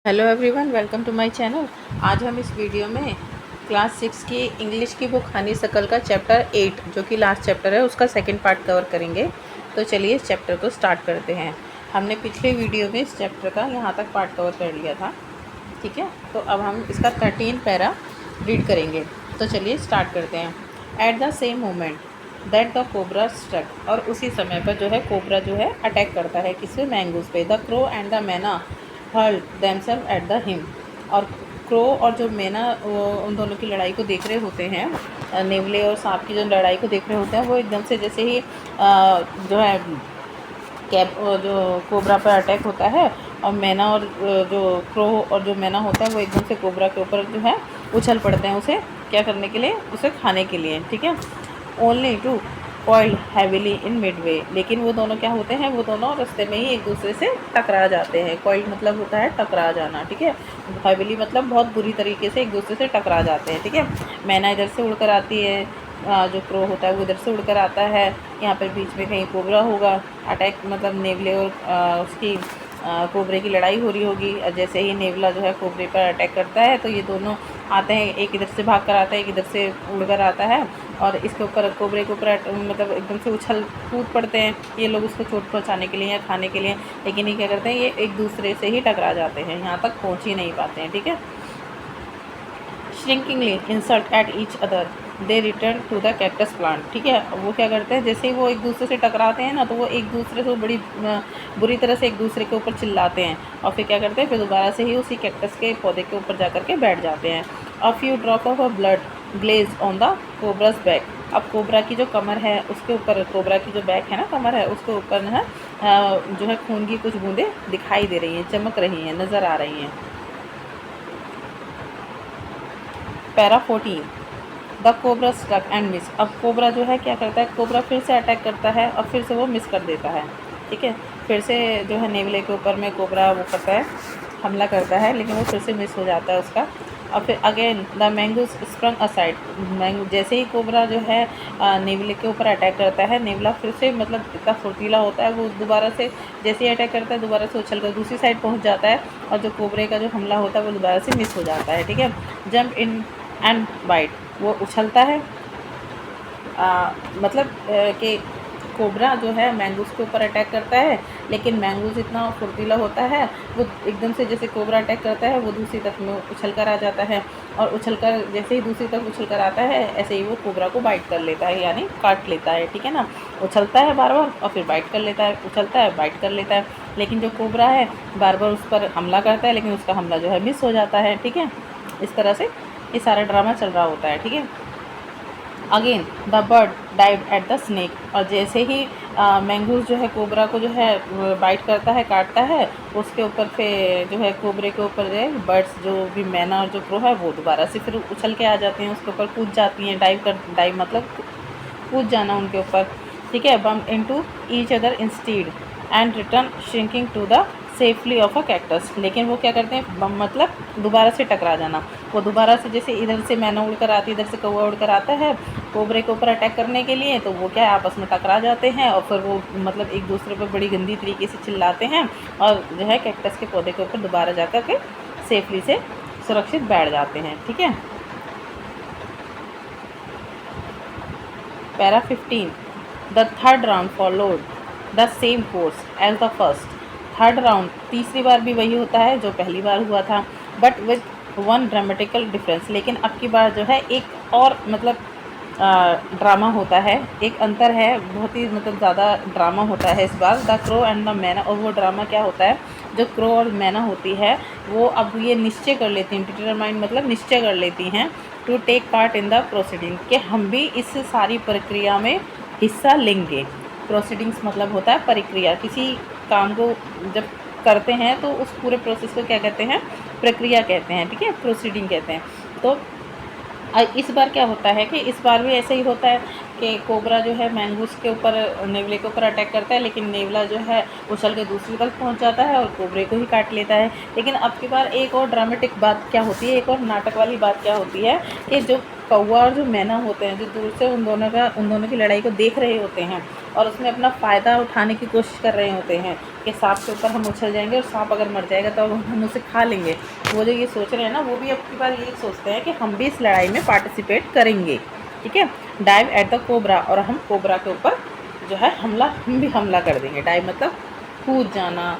Hello everyone, welcome to my channel. आज हम इस वीडियो में क्लास 6 की इंग्लिश की बुक हनी सकल का चैप्टर 8 जो कि लास्ट चैप्टर है उसका सेकंड पार्ट कवर करेंगे। तो चलिए इस चैप्टर को स्टार्ट करते हैं। हमने पिछले वीडियो में इस चैप्टर का यहाँ तक पार्ट कवर कर लिया था, ठीक है। तो अब हम इसका 13 पैरा रीड करेंगे। तो चलिए स्टार्ट करते हैं। At the same moment that the cobra struck, और उसी समय पर जो है कोबरा जो है अटैक करता है किसी मैंगूज पे। The crow and the myna hurled themselves at the him, और क्रो और जो मैना वो उन दोनों की लड़ाई को देख रहे होते हैं, नेवले और सांप की जो लड़ाई को देख रहे होते हैं, वो एकदम से जैसे ही जो है कैप जो कोबरा पर अटैक होता है, और मैना और जो क्रो और जो मैना होता है वो एकदम से कोबरा के ऊपर जो है उछल पड़ते हैं उसे क्या करने के लिए, उसे खाने के लिए, ठीक है। Only to coiled heavily in midway, लेकिन वो दोनों क्या होते हैं, वो दोनों रास्ते में ही एक दूसरे से टकरा जाते हैं। कॉइल्ड मतलब होता है टकरा जाना, ठीक है। हैविली मतलब बहुत बुरी तरीके से एक दूसरे से टकरा जाते हैं, ठीक है। मैना इधर से उड़कर आती है, जो क्रो होता है वो इधर से उड़कर आता है। यहाँ पर बीच में कहीं कोबरा होगा, अटैक मतलब नेवले और उसकी कोबरे की लड़ाई हो रही होगी। जैसे ही नेवला जो है कोबरे पर अटैक करता है तो ये दोनों आते हैं, एक इधर से भाग कर आता है, एक इधर से उड़कर आता है, और इसके ऊपर कोबरे के ऊपर मतलब एकदम से उछल कूद पड़ते हैं ये लोग उसको चोट पहुंचाने के लिए या खाने के लिए। लेकिन ये क्या करते हैं, ये एक दूसरे से ही टकरा जाते हैं, यहाँ तक पहुँच ही नहीं पाते हैं, ठीक है। Shrinkingly insult at each other they return to the cactus plant, ठीक है। वो क्या करते हैं, जैसे ही वो एक दूसरे से टकराते हैं ना, तो वो एक दूसरे से बड़ी बुरी तरह से एक दूसरे के ऊपर चिल्लाते हैं, और फिर क्या करते हैं, फिर दोबारा से ही उसी कैक्टस के पौधे के ऊपर जा के बैठ जाते हैं। A few drop of a blood glaze on the cobra's back, अब कोबरा की जो कमर है उसके ऊपर, कोबरा की जो बैक है ना, कमर है, उसके ऊपर है जो है खून की कुछ बूंदें दिखाई दे रही हैं, चमक रही हैं, नज़र आ रही हैं। Para 14 the cobra struck and miss, अब कोबरा जो है क्या करता है, कोबरा फिर से अटैक करता है और फिर से वो मिस कर देता है, ठीक है। फिर से जो है नेवले के ऊपर में कोबरा वो करता है, हमला करता है, लेकिन वो फिर से मिस हो जाता है उसका। और फिर again the mongoose sprung aside, mango जैसे ही कोबरा जो है नेवले के ऊपर अटैक करता है, नेवला फिर से मतलब इतना फुर्तीला होता है, वो दोबारा से जैसे ही अटैक करता है दोबारा से उछल कर दूसरी साइड पहुंच जाता है, और जो कोबरे का जो हमला होता है वो दोबारा से मिस हो जाता है, ठीक है। जंप इन एंड बाइट, वो उछलता है, मतलब कि कोबरा जो है मैंगूस के ऊपर अटैक करता है, लेकिन मैंगूस इतना फुर्तीला होता है, वो एकदम से जैसे कोबरा अटैक करता है वो दूसरी तरफ में उछल कर आ जाता है, और उछल कर जैसे ही दूसरी तरफ उछल कर आता है ऐसे ही वो कोबरा को बाइट कर लेता है, यानी काट लेता है, ठीक है ना। उछलता है बार बार और फिर बाइट कर लेता है, उछलता है बाइट कर लेता है, लेकिन जो कोबरा है बार बार उस पर हमला करता है, लेकिन उसका हमला जो है मिस हो जाता है, ठीक है। इस तरह से ये सारा ड्रामा चल रहा होता है, ठीक है। Again the bird dive at the snake, और जैसे ही मैंगूस जो है कोबरा को जो है बाइट करता है, काटता है, उसके ऊपर फिर जो है कोबरे के ऊपर जो है बर्ड्स जो भी मैना और जो क्रो है वो दोबारा से फिर उछल के आ जाते हैं, उसके ऊपर कूद जाती हैं, डाइव मतलब कूद जाना उनके ऊपर, ठीक है। Bump into each other instead and return shrinking to the safely of a cactus, लेकिन वो क्या करते हैं, मतलब दोबारा से टकरा जाना, वो दोबारा से जैसे इधर से मैना उड़कर आती है, इधर से कौवा उड़कर आता है कोबरे के ऊपर अटैक करने के लिए, तो वो क्या है, आपस में टकरा जाते हैं, और फिर वो मतलब एक दूसरे पर बड़ी गंदी तरीके से चिल्लाते हैं, और जो है कैक्टस के पौधे के ऊपर दोबारा जाकर के सेफली से सुरक्षित बैठ जाते हैं, ठीक है। Para 15 the third round followed the same course as the first, third round तीसरी बार भी वही होता है जो पहली बार हुआ था, but with one dramatical difference, लेकिन अब की बार जो है एक और मतलब ड्रामा होता है, एक अंतर है, बहुत ही मतलब ज़्यादा ड्रामा होता है इस बार। द क्रो एंड द मैना, और वो ड्रामा क्या होता है, जो क्रो और मैना होती है वो अब ये निश्चय कर लेती हैं, डिटरमाइन मतलब निश्चय कर लेती हैं, to take part in the proceeding, कि हम भी इस सारी प्रक्रिया में हिस्सा लेंगे। प्रोसीडिंग्स मतलब होता है प्रक्रिया, किसी काम को जब करते हैं तो उस पूरे प्रोसेस को क्या कहते हैं, प्रक्रिया कहते हैं, ठीक है, प्रोसीडिंग कहते हैं। तो इस बार क्या होता है कि इस बार भी ऐसे ही होता है कि कोबरा जो है मैंगूस के ऊपर, नेवले के ऊपर अटैक करता है, लेकिन नेवला जो है उछल के दूसरी तरफ पहुंच जाता है और कोबरे को ही काट लेता है। लेकिन अब की बार एक और ड्रामेटिक बात क्या होती है, एक और नाटक वाली बात क्या होती है कि जो कौवा और जो मैना होते हैं, जो दूर से उन दोनों की लड़ाई को देख रहे होते हैं और उसमें अपना फ़ायदा उठाने की कोशिश कर रहे होते हैं कि सांप के ऊपर हम उछल जाएंगे और सांप अगर मर जाएगा तो हम उसे खा लेंगे। वो जो ये सोच रहे हैं ना, वो भी अब की बार यही सोचते हैं कि हम भी इस लड़ाई में पार्टिसिपेट करेंगे। ठीक है, डाइव एट द कोबरा, और हम कोबरा के ऊपर जो है हम भी हमला कर देंगे। डाइव मतलब कूद जाना,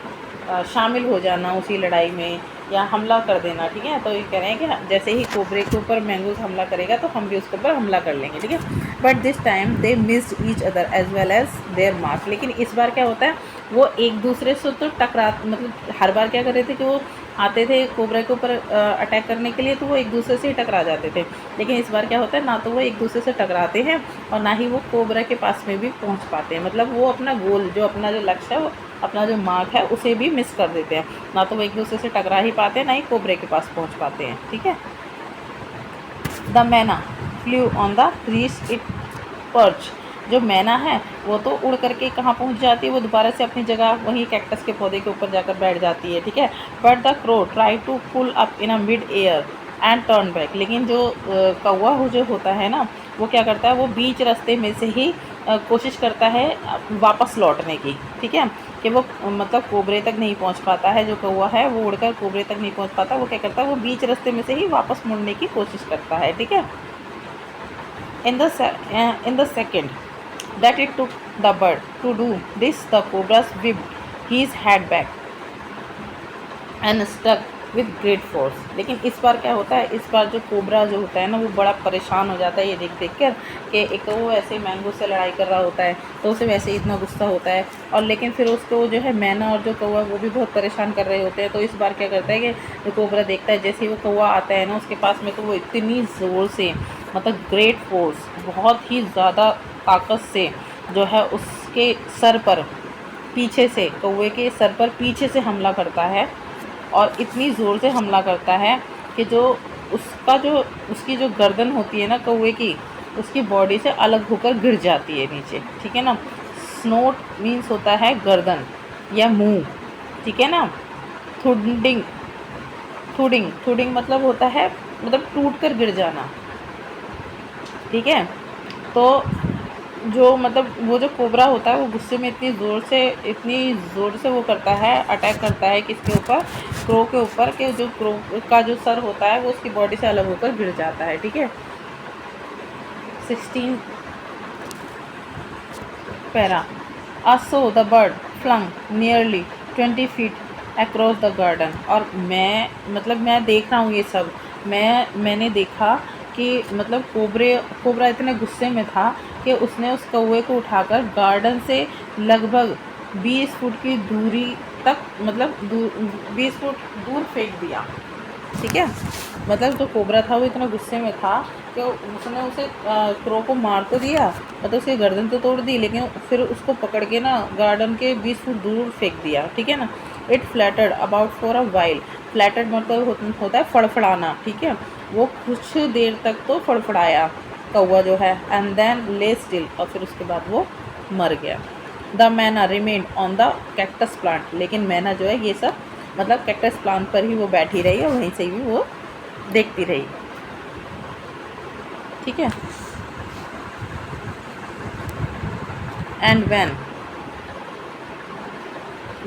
शामिल हो जाना उसी लड़ाई में या हमला कर देना। ठीक है, तो ये कह रहे हैं कि जैसे ही कोबरे के ऊपर मैंगूस हमला करेगा तो हम भी उसके ऊपर हमला कर लेंगे। ठीक है, but this time they missed each other as well as their mark. लेकिन इस बार क्या होता है, वो एक दूसरे से तो मतलब हर बार क्या कर रहे थे कि वो आते थे कोबरा के ऊपर अटैक करने के लिए, तो वो एक दूसरे से ही टकरा जाते थे। लेकिन इस बार क्या होता है, ना तो वो एक दूसरे से टकराते हैं और ना ही वो कोबरा के पास में भी पहुंच पाते हैं। मतलब वो अपना गोल, जो अपना जो लक्ष्य है, वो अपना जो मार्क है उसे भी मिस कर देते हैं। ना तो वो एक दूसरे से टकरा ही पाते हैं, ना ही कोबरे के पास पहुंच पाते हैं। ठीक है, द मैना flu on the reach it perch. जो मैना है वो तो उड़ करके कहाँ पहुँच जाती है, वो दोबारा से अपनी जगह वहीं कैक्टस के पौधे के ऊपर जाकर बैठ जाती है। ठीक है, but the crow try to pull up in a mid air and turn back. लेकिन जो कौवा जो होता है ना, वो क्या करता है, वो बीच रास्ते में से ही कोशिश करता है वापस लौटने की। ठीक है, कि वो मतलब कोबरे तक नहीं पहुंच पाता है। जो कौवा है वो उड़कर कोबरे तक नहीं पहुंच पाता, वो क्या करता है, वो बीच रास्ते में से ही वापस मुड़ने की कोशिश करता है। ठीक है, in the second that it took the bird to do this, the cobra whipped his head back and stuck with great force। लेकिन इस बार क्या होता है, इस बार जो कोबरा जो होता है ना, वो बड़ा परेशान हो जाता है ये देख कर कि एक तो वो ऐसे मैंगो से लड़ाई कर रहा होता है, तो उसे वैसे ही इतना गुस्सा होता है, और लेकिन फिर उसको जो है मैना और जो कौवा वो भी बहुत परेशान कर रहे होते हैं। तो इस बार क्या करता है कि जो कोबरा देखता है, जैसे ही वो कौवा आता है ना उसके पास में, तो वो इतनी ज़ोर से, मतलब ग्रेट फोर्स, बहुत ही ज़्यादा ताकत से जो है उसके सर पर पीछे से, कौवे के सर पर पीछे से हमला करता है। और इतनी ज़ोर से हमला करता है कि जो उसकी जो गर्दन होती है ना कौवे की, उसकी बॉडी से अलग होकर गिर जाती है नीचे। ठीक है ना, स्नोट मीन्स होता है गर्दन या मुंह। ठीक है ना, थुडिंग थुडिंग थुडिंग मतलब होता है, मतलब टूट कर गिर जाना। ठीक है, तो जो मतलब वो जो कोबरा होता है वो गुस्से में इतनी ज़ोर से वो करता है, अटैक करता है किसके ऊपर, क्रो के ऊपर, कि जो क्रो का जो सर होता है वो उसकी बॉडी से अलग होकर गिर जाता है। ठीक है, 16 para so the bird flung nearly 20 feet across the garden. और मैं देख रहा हूँ ये सब, मैंने देखा कि मतलब कोबरा इतने गुस्से में था कि उसने उस कौवे को उठाकर गार्डन से लगभग 20 फुट की दूरी तक, मतलब 20 फुट दूर फेंक दिया। ठीक है, मतलब जो कोबरा था वो इतना गुस्से में था कि उसने उसे क्रो को मार तो दिया, मतलब उसकी गर्दन तो तोड़ दी, लेकिन फिर उसको पकड़ के ना गार्डन के 20 फुट दूर फेंक दिया। ठीक है ना, it flattered about for a while. Flattered मतलब होता है फड़फड़ाना। ठीक है, वो कुछ देर तक तो फड़फड़ाया कौवा जो है, एंड देन ले स्टिल, और फिर उसके बाद वो मर गया। द मैना remained on the cactus plant. लेकिन मैना जो है ये सब मतलब कैक्टस प्लांट पर ही वो बैठी रही और वहीं से ही वो देखती रही। ठीक है, एंड व्हेन,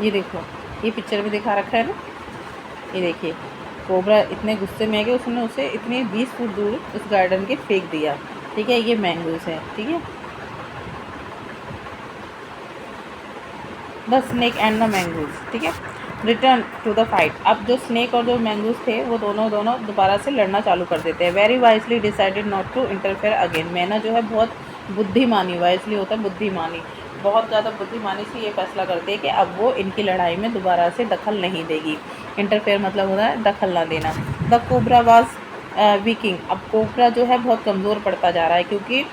ये देखो, ये पिक्चर में दिखा रखा है ना, ये देखिए, कोबरा इतने गुस्से में है कि उसने उसे इतने 20 फुट दूर उस गार्डन के फेंक दिया। ठीक है, ये मैंगोस है। ठीक है, the snake and the mangoes. ठीक है, रिटर्न टू द फाइट। अब जो स्नेक और जो मैंगोस थे वो दोनों दोबारा से लड़ना चालू कर देते हैं। Very wisely decided not to interfere again. मैना जो है बहुत बुद्धिमानी, वाइजली होता है बुद्धिमानी, बहुत ज़्यादा बुद्धिमानी से ये फैसला करती है कि अब वो इनकी लड़ाई में दोबारा से दखल नहीं देगी। इंटरफेयर मतलब होता है दखल ना देना। The cobra was weaking. अब कोबरा जो है बहुत कमज़ोर पड़ता जा रहा है, क्योंकि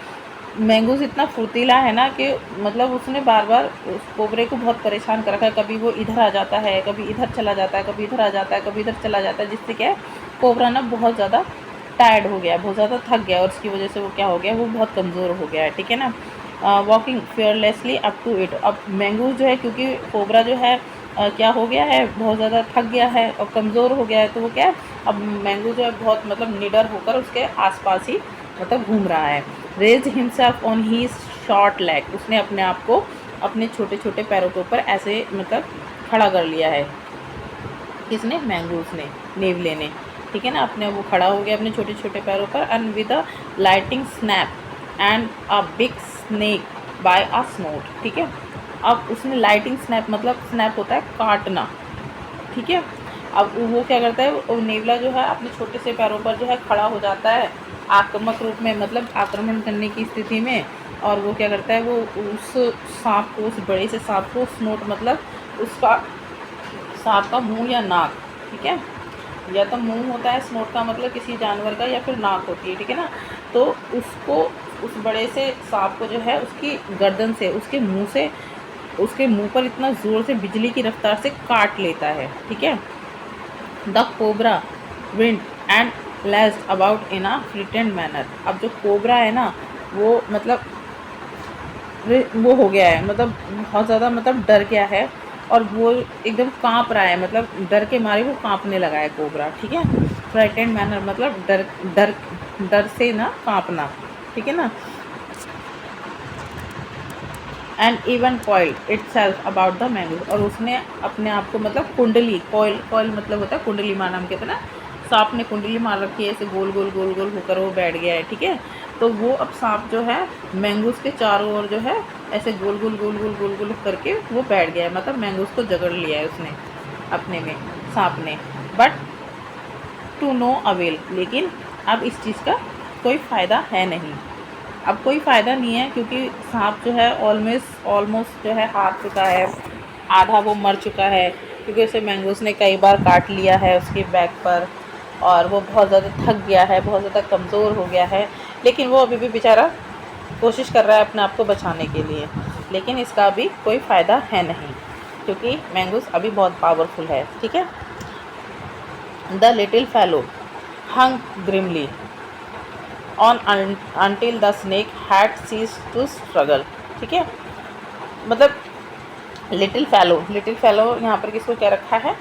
मैंगूस इतना फुर्तीला है ना कि मतलब उसने बार बार उस कोबरे को बहुत परेशान कर रखा है। कभी वो इधर आ जाता है, कभी इधर चला जाता है, कभी इधर आ जाता है, कभी इधर चला जाता है, जिससे क्या है कोबरा ना बहुत ज़्यादा टायर्ड हो गया, बहुत ज़्यादा थक गया, और उसकी वजह से वो क्या हो गया, वो बहुत कमज़ोर हो गया है। ठीक है ना, walking fearlessly up to it. अब मैंगूस जो है, क्योंकि कोबरा जो है क्या हो गया है, बहुत ज़्यादा थक गया है और कमज़ोर हो गया है, तो वो क्या है, अब मैंगू जो है बहुत मतलब निडर होकर उसके आसपास ही मतलब घूम रहा है। Raise himself on his short leg, उसने अपने आप को अपने छोटे छोटे पैरों के ऊपर ऐसे मतलब खड़ा कर लिया है। किसने? मैंगूस ने, नेवले ने, ठीक है ना। अपने वो खड़ा हो गया अपने छोटे छोटे पैरों पर। And with a lighting snap and a big snake by a snout, ठीक है। अब उसने लाइटिंग स्नैप, मतलब स्नैप होता है काटना, ठीक है। अब वो क्या करता है, वो नेवला जो है अपने छोटे से पैरों पर जो है खड़ा हो जाता है आक्रामक रूप में, मतलब आक्रमण करने की स्थिति में। और वो क्या करता है, वो उस सांप को, उस बड़े से सांप को, स्नोट मतलब उसका सांप का मुंह या नाक, ठीक है, या तो मुंह होता है स्नोट का मतलब किसी जानवर का, या फिर नाक होती है, ठीक है ना। तो उसको, उस बड़े से सांप को जो है उसकी गर्दन से, उसके मुंह से, उसके मुंह पर इतना ज़ोर से बिजली की रफ्तार से काट लेता है, ठीक है। The cobra wind and lashed about in a frightened manner. अब जो कोबरा है ना, वो मतलब वो हो गया है, मतलब बहुत ज़्यादा मतलब डर गया है, और वो एकदम कांप रहा है, मतलब डर के मारे वो कांपने लगा है कोबरा, ठीक है। फ्राइटेंड मैनर मतलब डर डर डर से ना कांपना, ठीक है ना। And even coil it self about the mangoes, और उसने अपने आप को मतलब कुंडली, कॉइल, कॉइल मतलब होता है कुंडली मारना, हम कहते हैं ना सांप ने कुंडली मार रखी है, ऐसे गोल गोल गोल गोल होकर वो बैठ गया है, ठीक है। तो वो अब सांप जो है मैंगोज के चारों ओर जो है ऐसे गोल गोल गोल गोल गोल गोल करके वो बैठ गया है, मतलब मैंगोज को जकड़ लिया है उसने अपने में, सांप ने। बट टू नो अवेल, लेकिन अब इस चीज़ का कोई फ़ायदा है नहीं। अब कोई फ़ायदा नहीं है, क्योंकि सांप जो है ऑलमोस्ट जो है हार चुका है, आधा वो मर चुका है, क्योंकि उसे मैंगोस ने कई बार काट लिया है उसके बैक पर, और वो बहुत ज़्यादा थक गया है, बहुत ज़्यादा कमज़ोर हो गया है। लेकिन वो अभी भी बेचारा कोशिश कर रहा है अपने आप को बचाने के लिए, लेकिन इसका अभी कोई फ़ायदा है नहीं, क्योंकि मैंगोस अभी बहुत पावरफुल है, ठीक है। The little fellow hung grimly on until the snake had ceased to struggle, ठीक है। मतलब लिटिल फेलो यहाँ पर किसको कह रखा है?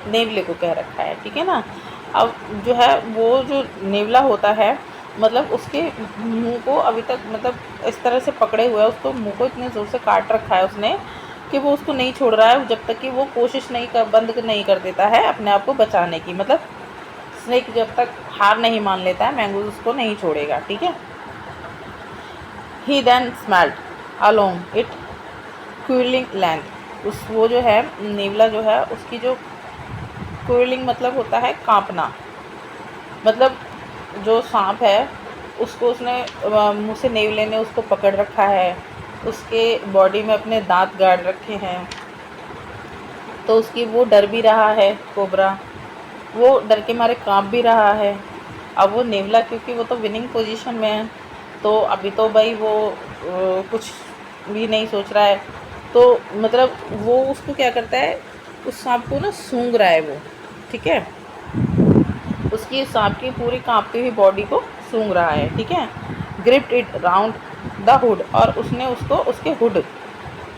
नेवले को कह रखा है, ठीक है ना। अब जो है वो जो नेवला होता है, मतलब उसके मुंह को अभी तक मतलब इस तरह से पकड़े हुआ है, उसको मुंह को इतने ज़ोर से काट रखा है उसने कि वो उसको नहीं छोड़ रहा है जब तक कि वो कोशिश बंद नहीं कर देता है अपने आप को बचाने की। मतलब स्नेक जब तक हार नहीं मान लेता है, मैंगूज उसको नहीं छोड़ेगा, ठीक है। He then smelled along it quilling length, उस वो जो है नेवला जो है उसकी जो क्विलिंग मतलब होता है कांपना, मतलब जो सांप है उसको उसने मुँह से, नेवले ने उसको पकड़ रखा है, उसके बॉडी में अपने दांत गाड़ रखे हैं, तो उसकी वो डर भी रहा है कोबरा, वो डर के मारे कांप भी रहा है। अब वो नेवला, क्योंकि वो तो विनिंग पोजीशन में है, तो अभी तो भाई वो कुछ भी नहीं सोच रहा है, तो मतलब वो उसको क्या करता है, उस सांप को ना सूंघ रहा है वो, ठीक है। उसकी सांप की पूरी कांपती हुई बॉडी को सूंघ रहा है, ठीक है। Gripped it round the hood, और उसने उसको उसके हुड,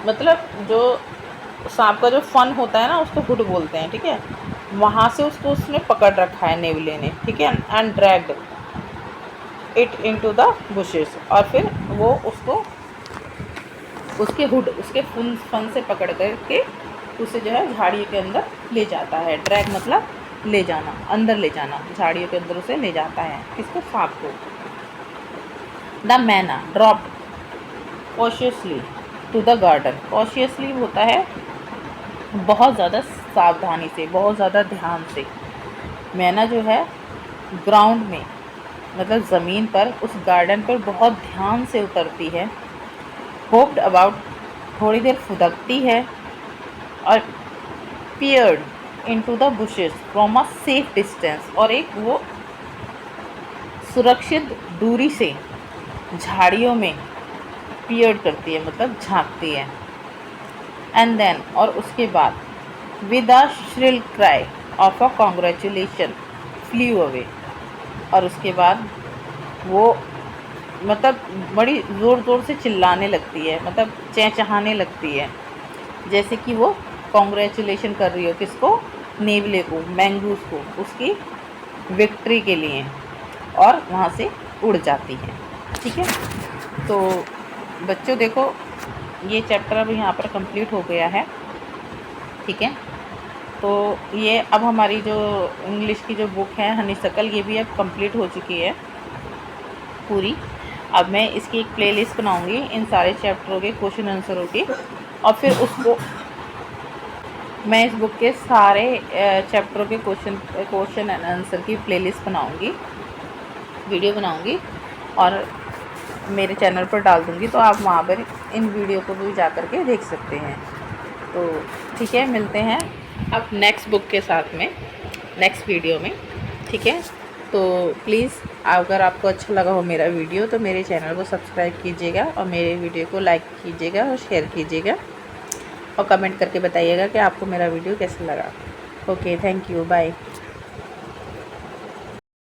मतलब जो सांप का जो फन होता है ना उसको हुड बोलते हैं, ठीक है, वहाँ से उसको उसने पकड़ रखा है नेवले ने, ठीक है। And dragged it into the bushes, और फिर वो उसको उसके हुड, उसके फन से पकड़ करके उसे जो है झाड़ियों के अंदर ले जाता है। ड्रैग मतलब ले जाना, अंदर ले जाना, झाड़ियों के अंदर उसे ले जाता है, किसको? सांप को। The myna dropped cautiously to the garden, cautiously होता है बहुत ज़्यादा सावधानी से, बहुत ज़्यादा ध्यान से। मैना जो है ग्राउंड में, मतलब ज़मीन पर, उस गार्डन पर बहुत ध्यान से उतरती है। होप्ड अबाउट, थोड़ी देर फुदकती है, और peered into the bushes from a safe distance, और एक वो सुरक्षित दूरी से झाड़ियों में पियर्ड करती है, मतलब झांकती है। एंड देन, और उसके बाद, with a shrill cry of a congratulation flew away, और उसके बाद वो मतलब बड़ी ज़ोर ज़ोर से चिल्लाने लगती है, मतलब चहचहाने लगती है, जैसे कि वो कॉन्ग्रेचुलेशन कर रही हो, किसको? नेवले को, मैंगूस को, उसकी विक्ट्री के लिए, और वहाँ से उड़ जाती हैं। ठीक है, तो बच्चों देखो ये चैप्टर अब यहाँ पर कंप्लीट हो गया है। ठीक है, तो ये अब हमारी जो इंग्लिश की जो बुक है हनीसकल, ये भी अब कंप्लीट हो चुकी है पूरी। अब मैं इसकी एक प्लेलिस्ट बनाऊंगी इन सारे चैप्टरों के क्वेश्चन आंसरों की, और फिर उसको मैं इस बुक के सारे चैप्टरों के क्वेश्चन एंड आंसर की प्लेलिस्ट बनाऊंगी, वीडियो बनाऊंगी और मेरे चैनल पर डाल दूंगी, तो आप वहाँ पर इन वीडियो को भी जा कर के देख सकते हैं। तो ठीक है, मिलते हैं अब नेक्स्ट बुक के साथ में नेक्स्ट वीडियो में। ठीक है, तो प्लीज़ अगर आपको अच्छा लगा हो मेरा वीडियो तो मेरे चैनल को सब्सक्राइब कीजिएगा और मेरे वीडियो को लाइक कीजिएगा और शेयर कीजिएगा और कमेंट करके बताइएगा कि आपको मेरा वीडियो कैसा लगा। Okay, thank you, bye.